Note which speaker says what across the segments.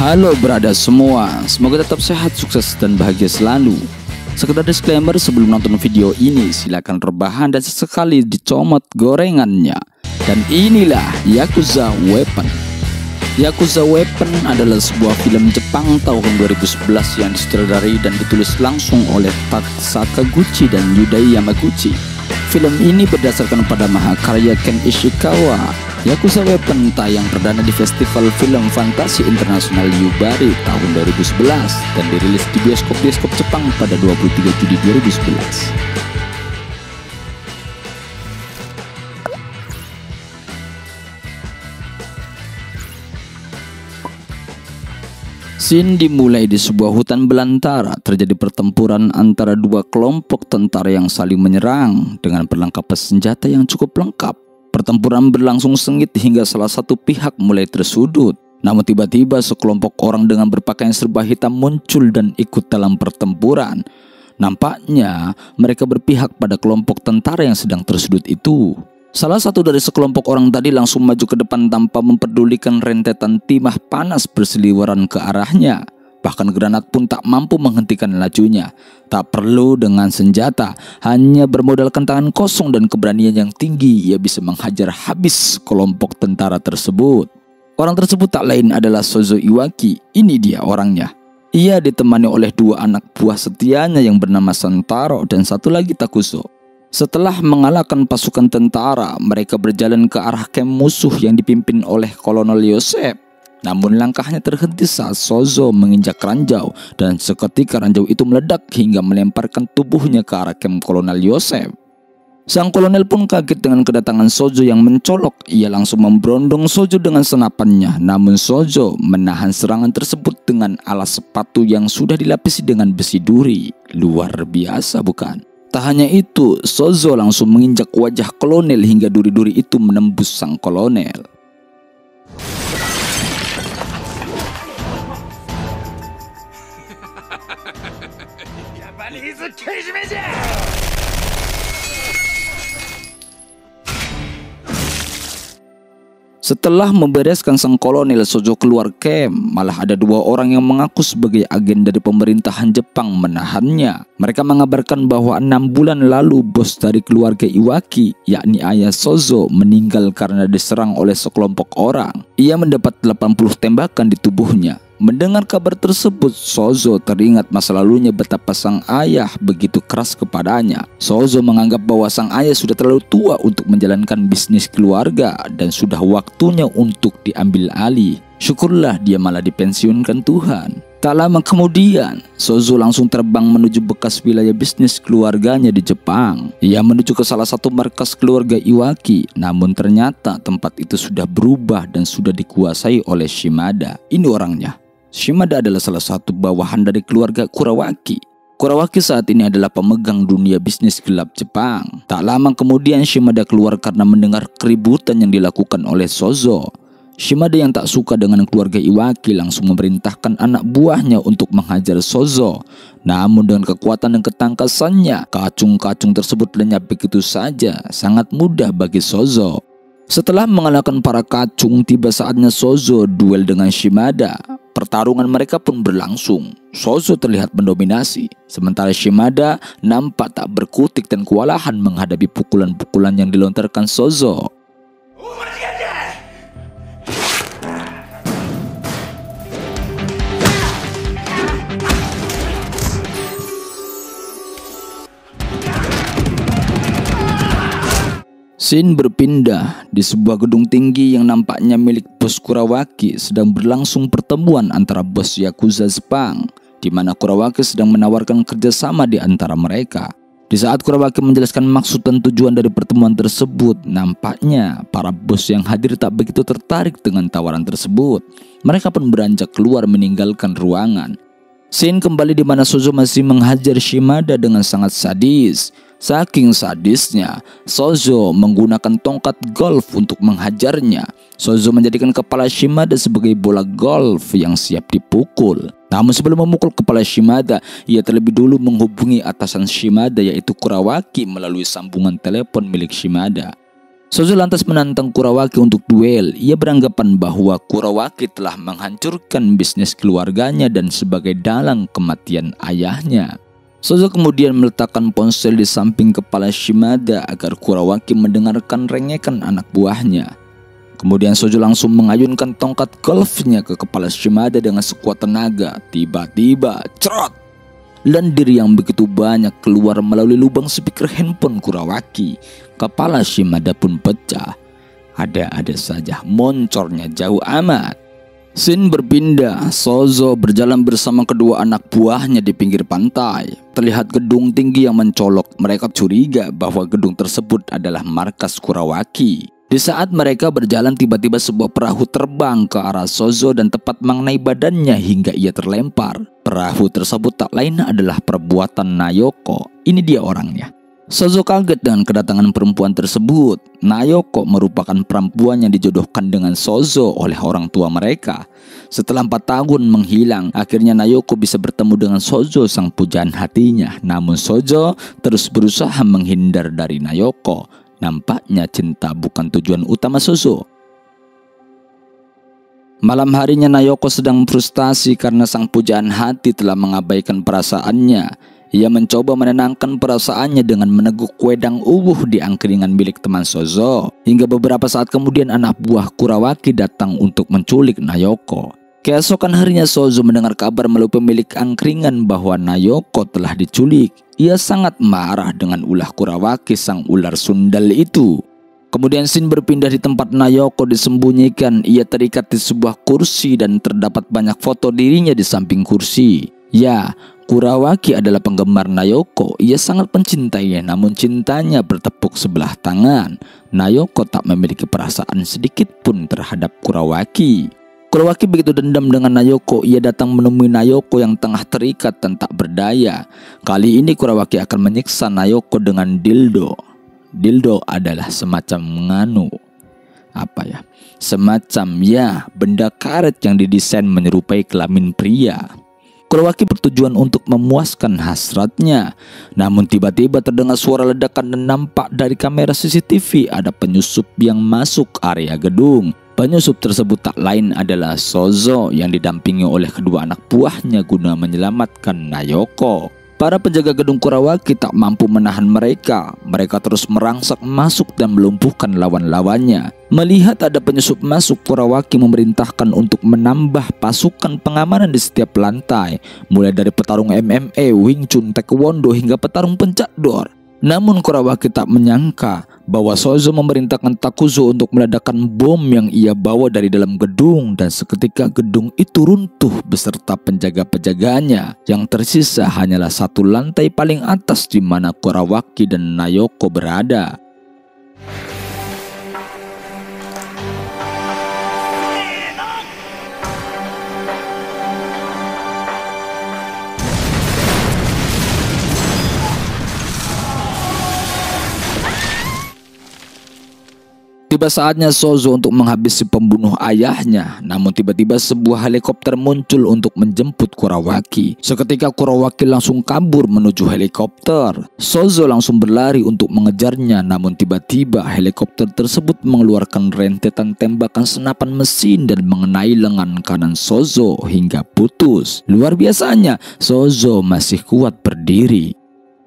Speaker 1: Halo berada semua, semoga tetap sehat, sukses, dan bahagia selalu. Sekedar disclaimer sebelum nonton video ini, silakan rebahan dan sesekali dicomot gorengannya. Dan inilah Yakuza Weapon. Yakuza Weapon adalah sebuah film Jepang tahun 2011 yang disutradarai dan ditulis langsung oleh Sakaguchi dan Yudai Yamaguchi. Film ini berdasarkan pada mahakarya Ken Ishikawa. Yakuza Weapon tayang perdana di Festival Film Fantasi Internasional Yubari tahun 2011 dan dirilis di bioskop-bioskop Jepang pada 23 Juli 2011. Scene dimulai di sebuah hutan belantara. Terjadi pertempuran antara dua kelompok tentara yang saling menyerang dengan perlengkapan senjata yang cukup lengkap. Pertempuran berlangsung sengit hingga salah satu pihak mulai tersudut. Namun tiba-tiba sekelompok orang dengan berpakaian serba hitam muncul dan ikut dalam pertempuran. Nampaknya mereka berpihak pada kelompok tentara yang sedang tersudut itu. Salah satu dari sekelompok orang tadi langsung maju ke depan tanpa mempedulikan rentetan timah panas berseliweran ke arahnya. Bahkan granat pun tak mampu menghentikan lajunya. Tak perlu dengan senjata, hanya bermodalkan tangan kosong dan keberanian yang tinggi, ia bisa menghajar habis kelompok tentara tersebut. Orang tersebut tak lain adalah Sozo Iwaki. Ini dia orangnya. Ia ditemani oleh dua anak buah setianya yang bernama Santaro dan satu lagi Takuso. Setelah mengalahkan pasukan tentara, mereka berjalan ke arah kamp musuh yang dipimpin oleh Kolonel Yosef. Namun langkahnya terhenti saat Sozo menginjak ranjau dan seketika ranjau itu meledak hingga melemparkan tubuhnya ke arah kamp Kolonel Yosef. Sang kolonel pun kaget dengan kedatangan Sozo yang mencolok. Ia langsung memberondong Sozo dengan senapannya. Namun Sozo menahan serangan tersebut dengan alas sepatu yang sudah dilapisi dengan besi duri. Luar biasa bukan? Tak hanya itu, Sozo langsung menginjak wajah kolonel hingga duri-duri itu menembus sang kolonel. Setelah membereskan sang kolonel, Sozo keluar camp. Malah ada dua orang yang mengaku sebagai agen dari pemerintahan Jepang menahannya. Mereka mengabarkan bahwa 6 bulan lalu bos dari keluarga Iwaki, yakni ayah Sozo, meninggal karena diserang oleh sekelompok orang. Ia mendapat 80 tembakan di tubuhnya. Mendengar kabar tersebut, Sozo teringat masa lalunya betapa sang ayah begitu keras kepadanya. Sozo menganggap bahwa sang ayah sudah terlalu tua untuk menjalankan bisnis keluarga dan sudah waktunya untuk diambil alih. Syukurlah dia malah dipensiunkan Tuhan. Tak lama kemudian, Sozo langsung terbang menuju bekas wilayah bisnis keluarganya di Jepang. Ia menuju ke salah satu markas keluarga Iwaki, namun ternyata tempat itu sudah berubah dan sudah dikuasai oleh Shimada. Ini orangnya. Shimada adalah salah satu bawahan dari keluarga Kurawaki. Kurawaki saat ini adalah pemegang dunia bisnis gelap Jepang. Tak lama kemudian Shimada keluar karena mendengar keributan yang dilakukan oleh Sozo. Shimada yang tak suka dengan keluarga Iwaki langsung memerintahkan anak buahnya untuk menghajar Sozo. Namun dengan kekuatan dan ketangkasannya, kacung-kacung tersebut lenyap begitu saja, sangat mudah bagi Sozo. Setelah mengalahkan para kacung, tiba saatnya Sozo duel dengan Shimada. Pertarungan mereka pun berlangsung. Sozo terlihat mendominasi, sementara Shimada nampak tak berkutik dan kewalahan menghadapi pukulan-pukulan yang dilontarkan Sozo. Scene berpindah di sebuah gedung tinggi yang nampaknya milik bos Kurawaki. Sedang berlangsung pertemuan antara bos Yakuza Jepang, di mana Kurawaki sedang menawarkan kerjasama di antara mereka. Di saat Kurawaki menjelaskan maksud dan tujuan dari pertemuan tersebut, nampaknya para bos yang hadir tak begitu tertarik dengan tawaran tersebut. Mereka pun beranjak keluar meninggalkan ruangan. Scene kembali di mana Sozo masih menghajar Shimada dengan sangat sadis. Saking sadisnya, Sozo menggunakan tongkat golf untuk menghajarnya. Sozo menjadikan kepala Shimada sebagai bola golf yang siap dipukul. Namun sebelum memukul kepala Shimada, ia terlebih dulu menghubungi atasan Shimada yaitu Kurawaki melalui sambungan telepon milik Shimada. Sozo lantas menantang Kurawaki untuk duel. Ia beranggapan bahwa Kurawaki telah menghancurkan bisnis keluarganya dan sebagai dalang kematian ayahnya. Sozo kemudian meletakkan ponsel di samping kepala Shimada agar Kurawaki mendengarkan rengekan anak buahnya. Kemudian Sozo langsung mengayunkan tongkat golfnya ke kepala Shimada dengan sekuat tenaga. Tiba-tiba, cerot! Lendir yang begitu banyak keluar melalui lubang speaker handphone Kurawaki. Kepala Shimada pun pecah. Ada-ada saja, moncornya jauh amat. Scene berpindah. Sozo berjalan bersama kedua anak buahnya di pinggir pantai. Terlihat gedung tinggi yang mencolok. Mereka curiga bahwa gedung tersebut adalah markas Kurawaki. Di saat mereka berjalan, tiba-tiba sebuah perahu terbang ke arah Sozo dan tepat mengenai badannya hingga ia terlempar. Perahu tersebut tak lain adalah perbuatan Nayoko. Ini dia orangnya. Sozo kaget dengan kedatangan perempuan tersebut. Nayoko merupakan perempuan yang dijodohkan dengan Sozo oleh orang tua mereka. Setelah 4 tahun menghilang, akhirnya Nayoko bisa bertemu dengan Sozo, sang pujaan hatinya. Namun Sozo terus berusaha menghindar dari Nayoko. Nampaknya cinta bukan tujuan utama Sozo. Malam harinya Nayoko sedang frustasi karena sang pujaan hati telah mengabaikan perasaannya. Ia mencoba menenangkan perasaannya dengan meneguk wedang uwuh di angkringan milik teman Sozo. Hingga beberapa saat kemudian anak buah Kurawaki datang untuk menculik Nayoko. Keesokan harinya Sozo mendengar kabar melalui pemilik angkringan bahwa Nayoko telah diculik. Ia sangat marah dengan ulah Kurawaki, sang ular sundal itu. Kemudian scene berpindah di tempat Nayoko disembunyikan. Ia terikat di sebuah kursi dan terdapat banyak foto dirinya di samping kursi. Ya, Kurawaki adalah penggemar Nayoko. Ia sangat mencintainya, namun cintanya bertepuk sebelah tangan. Nayoko tak memiliki perasaan sedikit pun terhadap Kurawaki. Kurawaki begitu dendam dengan Nayoko. Ia datang menemui Nayoko yang tengah terikat dan tak berdaya. Kali ini Kurawaki akan menyiksa Nayoko dengan dildo. Dildo adalah semacam semacam benda karet yang didesain menyerupai kelamin pria. Kurawaki bertujuan untuk memuaskan hasratnya. Namun tiba-tiba terdengar suara ledakan dan nampak dari kamera CCTV ada penyusup yang masuk area gedung. Penyusup tersebut tak lain adalah Sozo yang didampingi oleh kedua anak buahnya guna menyelamatkan Nayoko. Para penjaga gedung Kurawaki tak mampu menahan mereka. Mereka terus merangsak masuk dan melumpuhkan lawan-lawannya. Melihat ada penyusup masuk, Kurawaki memerintahkan untuk menambah pasukan pengamanan di setiap lantai, mulai dari petarung MMA, Wing Chun, Taekwondo hingga petarung pencak dor. Namun Kurawaki tak menyangka bahwa Sozo memerintahkan Takuzo untuk meledakkan bom yang ia bawa dari dalam gedung, dan seketika gedung itu runtuh beserta penjaga-penjaganya. Yang tersisa hanyalah satu lantai paling atas di mana Kurawaki dan Nayoko berada. Tiba saatnya Sozo untuk menghabisi pembunuh ayahnya. Namun tiba-tiba sebuah helikopter muncul untuk menjemput Kurawaki. Seketika Kurawaki langsung kabur menuju helikopter. Sozo langsung berlari untuk mengejarnya. Namun tiba-tiba helikopter tersebut mengeluarkan rentetan tembakan senapan mesin dan mengenai lengan kanan Sozo hingga putus. Luar biasanya, Sozo masih kuat berdiri.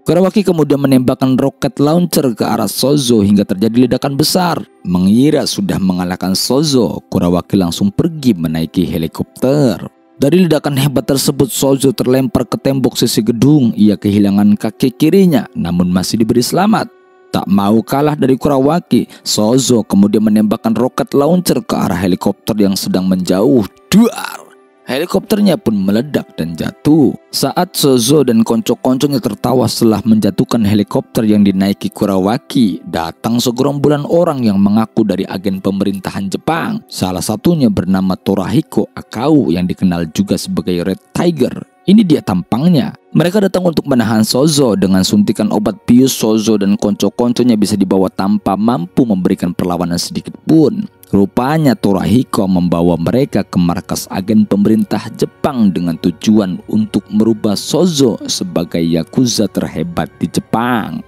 Speaker 1: Kurawaki kemudian menembakkan roket launcher ke arah Sozo hingga terjadi ledakan besar. Mengira sudah mengalahkan Sozo, Kurawaki langsung pergi menaiki helikopter. Dari ledakan hebat tersebut, Sozo terlempar ke tembok sisi gedung. Ia kehilangan kaki kirinya, namun masih diberi selamat. Tak mau kalah dari Kurawaki, Sozo kemudian menembakkan roket launcher ke arah helikopter yang sedang menjauh. Duar! Helikopternya pun meledak dan jatuh. Saat Sozo dan konco-konconya tertawa setelah menjatuhkan helikopter yang dinaiki Kurawaki, datang segerombolan orang yang mengaku dari agen pemerintahan Jepang. Salah satunya bernama Torahiko Akau yang dikenal juga sebagai Red Tiger. Ini dia tampangnya. Mereka datang untuk menahan Sozo. Dengan suntikan obat bius, Sozo dan konco-konconya bisa dibawa tanpa mampu memberikan perlawanan sedikit pun. Rupanya Torahiko membawa mereka ke markas agen pemerintah Jepang dengan tujuan untuk merubah Sozo sebagai yakuza terhebat di Jepang.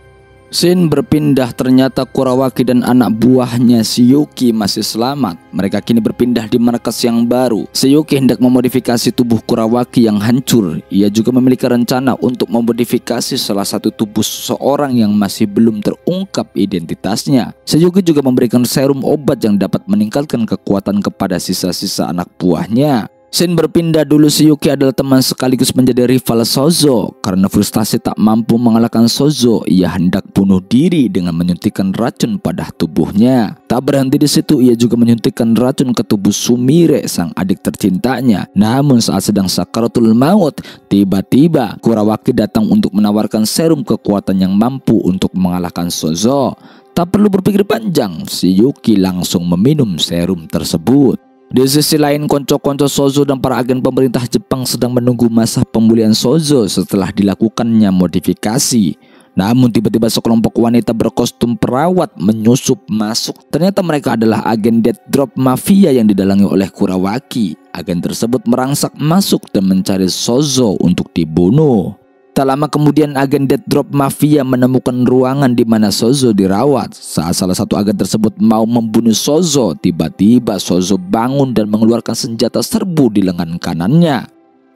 Speaker 1: Scene berpindah, ternyata Kurawaki dan anak buahnya Shiyuki masih selamat. Mereka kini berpindah di markas yang baru. Shiyuki hendak memodifikasi tubuh Kurawaki yang hancur. Ia juga memiliki rencana untuk memodifikasi salah satu tubuh seseorang yang masih belum terungkap identitasnya. Shiyuki juga memberikan serum obat yang dapat meningkatkan kekuatan kepada sisa-sisa anak buahnya. Scene berpindah, dulu Shiyuki adalah teman sekaligus menjadi rival Sozo. Karena frustasi tak mampu mengalahkan Sozo, ia hendak bunuh diri dengan menyuntikkan racun pada tubuhnya. Tak berhenti di situ, ia juga menyuntikkan racun ke tubuh Sumire, sang adik tercintanya. Namun saat sedang sakaratul maut, tiba-tiba Kurawaki datang untuk menawarkan serum kekuatan yang mampu untuk mengalahkan Sozo. Tak perlu berpikir panjang, Shiyuki langsung meminum serum tersebut. Di sisi lain, konco-konco Sozo dan para agen pemerintah Jepang sedang menunggu masa pemulihan Sozo setelah dilakukannya modifikasi. Namun tiba-tiba sekelompok wanita berkostum perawat menyusup masuk. Ternyata mereka adalah agen Death Drop Mafia yang didalangi oleh Kurawaki. Agen tersebut merangsak masuk dan mencari Sozo untuk dibunuh. Tak lama kemudian agen Death Drop Mafia menemukan ruangan di mana Sozo dirawat. Saat salah satu agen tersebut mau membunuh Sozo, tiba-tiba Sozo bangun dan mengeluarkan senjata serbu di lengan kanannya.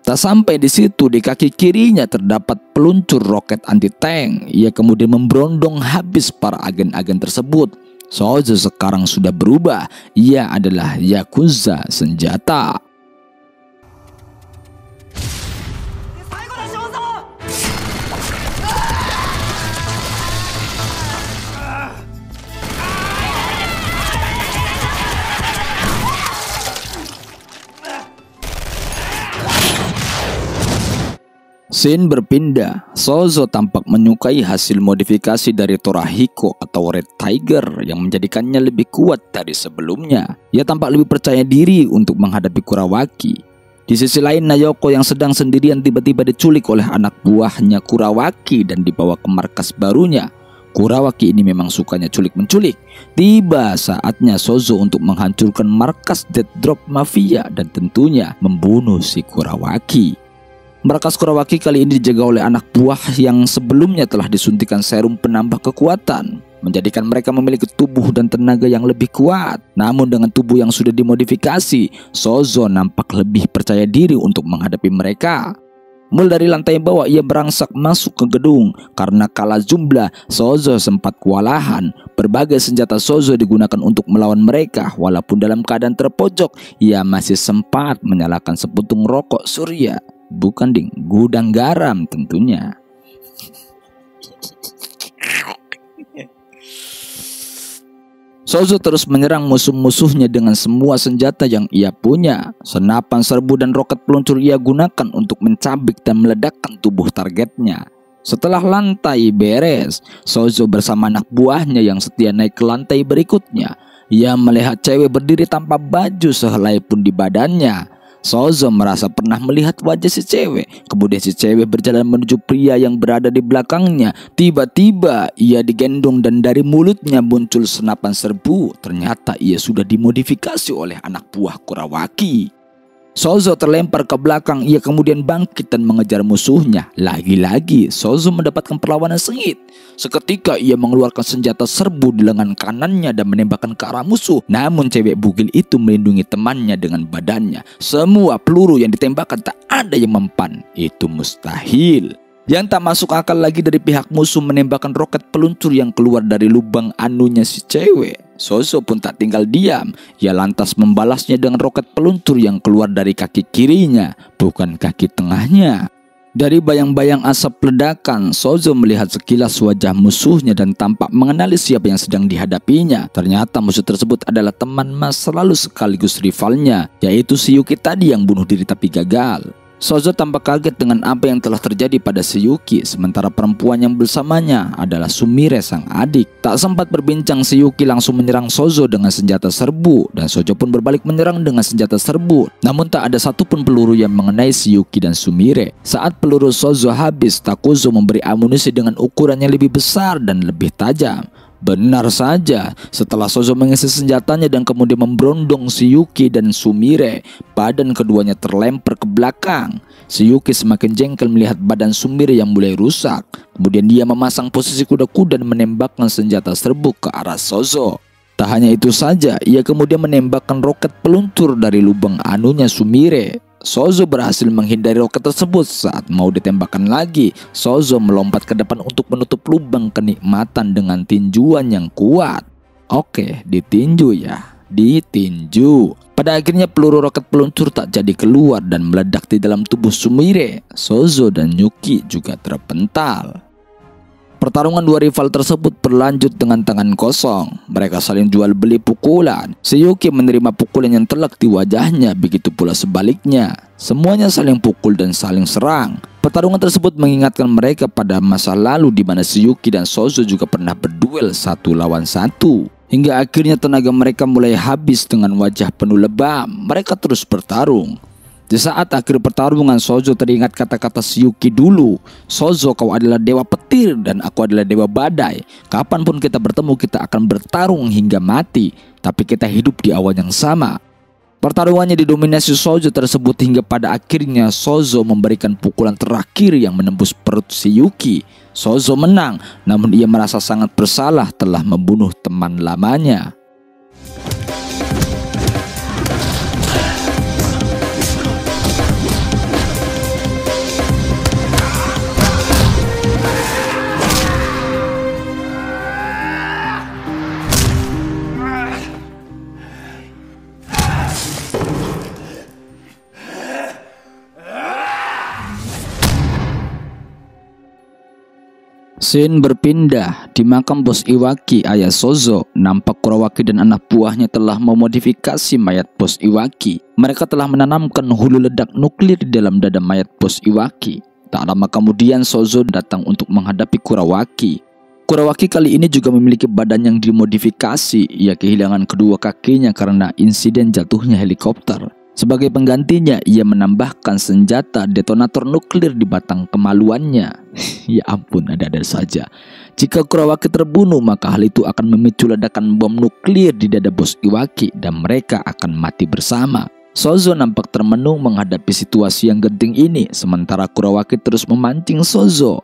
Speaker 1: Tak sampai di situ, di kaki kirinya terdapat peluncur roket anti-tank. Ia kemudian memberondong habis para agen-agen tersebut. Sozo sekarang sudah berubah. Ia adalah Yakuza senjata. Scene berpindah, Sozo tampak menyukai hasil modifikasi dari Torahiko atau Red Tiger yang menjadikannya lebih kuat dari sebelumnya. Ia tampak lebih percaya diri untuk menghadapi Kurawaki. Di sisi lain, Nayoko yang sedang sendirian tiba-tiba diculik oleh anak buahnya Kurawaki dan dibawa ke markas barunya. Kurawaki ini memang sukanya culik-menculik. Tiba saatnya Sozo untuk menghancurkan markas Death Drop Mafia dan tentunya membunuh si Kurawaki. Markas Kurawaki kali ini dijaga oleh anak buah yang sebelumnya telah disuntikan serum penambah kekuatan, menjadikan mereka memiliki tubuh dan tenaga yang lebih kuat. Namun dengan tubuh yang sudah dimodifikasi, Sozo nampak lebih percaya diri untuk menghadapi mereka. Mulai dari lantai bawah ia berangsak masuk ke gedung. Karena kalah jumlah, Sozo sempat kewalahan. Berbagai senjata Sozo digunakan untuk melawan mereka. Walaupun dalam keadaan terpojok, ia masih sempat menyalakan sepuntung rokok surya. Bukan ding, gudang garam tentunya. Sozo terus menyerang musuh-musuhnya dengan semua senjata yang ia punya. Senapan serbu dan roket peluncur ia gunakan untuk mencabik dan meledakkan tubuh targetnya. Setelah lantai beres, Sozo bersama anak buahnya yang setia naik ke lantai berikutnya. Ia melihat cewek berdiri tanpa baju sehelai pun di badannya. Sozo merasa pernah melihat wajah si cewek. Kemudian si cewek berjalan menuju pria yang berada di belakangnya. Tiba-tiba ia digendong dan dari mulutnya muncul senapan serbu. Ternyata ia sudah dimodifikasi oleh anak buah Kurawaki. Sozo terlempar ke belakang. Ia kemudian bangkit dan mengejar musuhnya. Lagi-lagi Sozo mendapatkan perlawanan sengit. Seketika ia mengeluarkan senjata serbu di lengan kanannya dan menembakkan ke arah musuh. Namun cewek bugil itu melindungi temannya dengan badannya. Semua peluru yang ditembakkan tak ada yang mempan. Itu mustahil. Yang tak masuk akal lagi, dari pihak musuh menembakkan roket peluncur yang keluar dari lubang anunya si cewek. Sozo pun tak tinggal diam. Ia lantas membalasnya dengan roket peluncur yang keluar dari kaki kirinya, bukan kaki tengahnya. Dari bayang-bayang asap ledakan, Sozo melihat sekilas wajah musuhnya dan tampak mengenali siapa yang sedang dihadapinya. Ternyata musuh tersebut adalah teman masa lalu sekaligus rivalnya, yaitu Shiyuki tadi yang bunuh diri tapi gagal. Sozo tampak kaget dengan apa yang telah terjadi pada Shiyuki, sementara perempuan yang bersamanya adalah Sumire, sang adik. Tak sempat berbincang, Shiyuki langsung menyerang Sozo dengan senjata serbu, dan Sozo pun berbalik menyerang dengan senjata serbu. Namun tak ada satupun peluru yang mengenai Shiyuki dan Sumire. Saat peluru Sozo habis, Takuzo memberi amunisi dengan ukuran yang lebih besar dan lebih tajam. Benar saja, setelah Sozo mengisi senjatanya dan kemudian memberondong Shiyuki dan Sumire, badan keduanya terlempar ke belakang. Shiyuki semakin jengkel melihat badan Sumire yang mulai rusak. Kemudian dia memasang posisi kuda-kuda dan menembakkan senjata serbuk ke arah Sozo. Tak hanya itu saja, ia kemudian menembakkan roket peluntur dari lubang anunya Sumire. Sozo berhasil menghindari roket tersebut. Saat mau ditembakkan lagi, Sozo melompat ke depan untuk menutup lubang kenikmatan dengan tinjuan yang kuat. Oke, ditinju ya, ditinju. Pada akhirnya peluru roket peluncur tak jadi keluar dan meledak di dalam tubuh Sumire. Sozo dan Yuki juga terpental. Pertarungan dua rival tersebut berlanjut dengan tangan kosong. Mereka saling jual beli pukulan. Shiyuki menerima pukulan yang telak di wajahnya, begitu pula sebaliknya. Semuanya saling pukul dan saling serang. Pertarungan tersebut mengingatkan mereka pada masa lalu di mana Shiyuki dan Sozo juga pernah berduel 1 lawan 1. Hingga akhirnya tenaga mereka mulai habis dengan wajah penuh lebam. Mereka terus bertarung. Di saat akhir pertarungan, Sozo teringat kata-kata Shiyuki dulu. Sozo, kau adalah dewa petir dan aku adalah dewa badai. Kapanpun kita bertemu, kita akan bertarung hingga mati. Tapi kita hidup di awan yang sama. Pertarungannya didominasi Sozo tersebut hingga pada akhirnya Sozo memberikan pukulan terakhir yang menembus perut Shiyuki. Sozo menang, namun ia merasa sangat bersalah telah membunuh teman lamanya. Scene berpindah di makam bos Iwaki, ayah Sozo. Nampak Kurawaki dan anak buahnya telah memodifikasi mayat bos Iwaki. Mereka telah menanamkan hulu ledak nuklir di dalam dada mayat bos Iwaki. Tak lama kemudian Sozo datang untuk menghadapi Kurawaki. Kurawaki kali ini juga memiliki badan yang dimodifikasi. Ia kehilangan kedua kakinya karena insiden jatuhnya helikopter. Sebagai penggantinya, ia menambahkan senjata detonator nuklir di batang kemaluannya. Ya ampun, ada-ada saja. Jika Kurawaki terbunuh, maka hal itu akan memicu ledakan bom nuklir di dada bos Iwaki dan mereka akan mati bersama. Sozo nampak termenung menghadapi situasi yang genting ini, sementara Kurawaki terus memancing Sozo.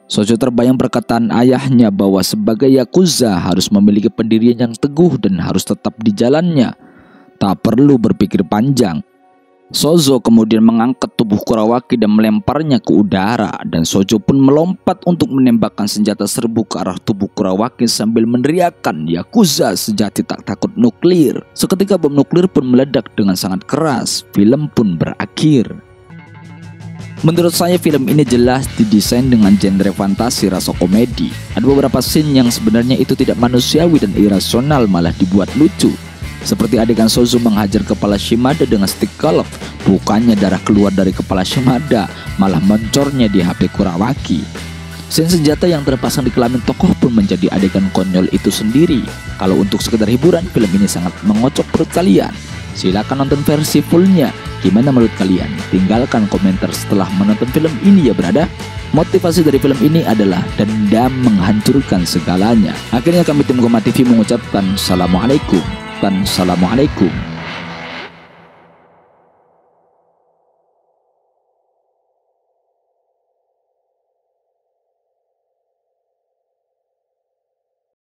Speaker 1: Sozo terbayang perkataan ayahnya bahwa sebagai Yakuza harus memiliki pendirian yang teguh dan harus tetap di jalannya. Tak perlu berpikir panjang. Sozo kemudian mengangkat tubuh Kurawaki dan melemparnya ke udara, dan Sozo pun melompat untuk menembakkan senjata serbu ke arah tubuh Kurawaki sambil meneriakkan, "Yakuza sejati tak takut nuklir." Seketika bom nuklir pun meledak dengan sangat keras. Film pun berakhir. Menurut saya film ini jelas didesain dengan genre fantasi rasa komedi. Ada beberapa scene yang sebenarnya itu tidak manusiawi dan irasional, malah dibuat lucu. Seperti adegan Sozo menghajar kepala Shimada dengan stick golf. Bukannya darah keluar dari kepala Shimada, malah mencornya di HP Kurawaki. Scene senjata yang terpasang di kelamin tokoh pun menjadi adegan konyol itu sendiri. Kalau untuk sekedar hiburan, film ini sangat mengocok perut kalian. Silakan nonton versi fullnya. Gimana menurut kalian? Tinggalkan komentar setelah menonton film ini ya berada. Motivasi dari film ini adalah dendam menghancurkan segalanya. Akhirnya kami tim Goma TV mengucapkan Assalamualaikum.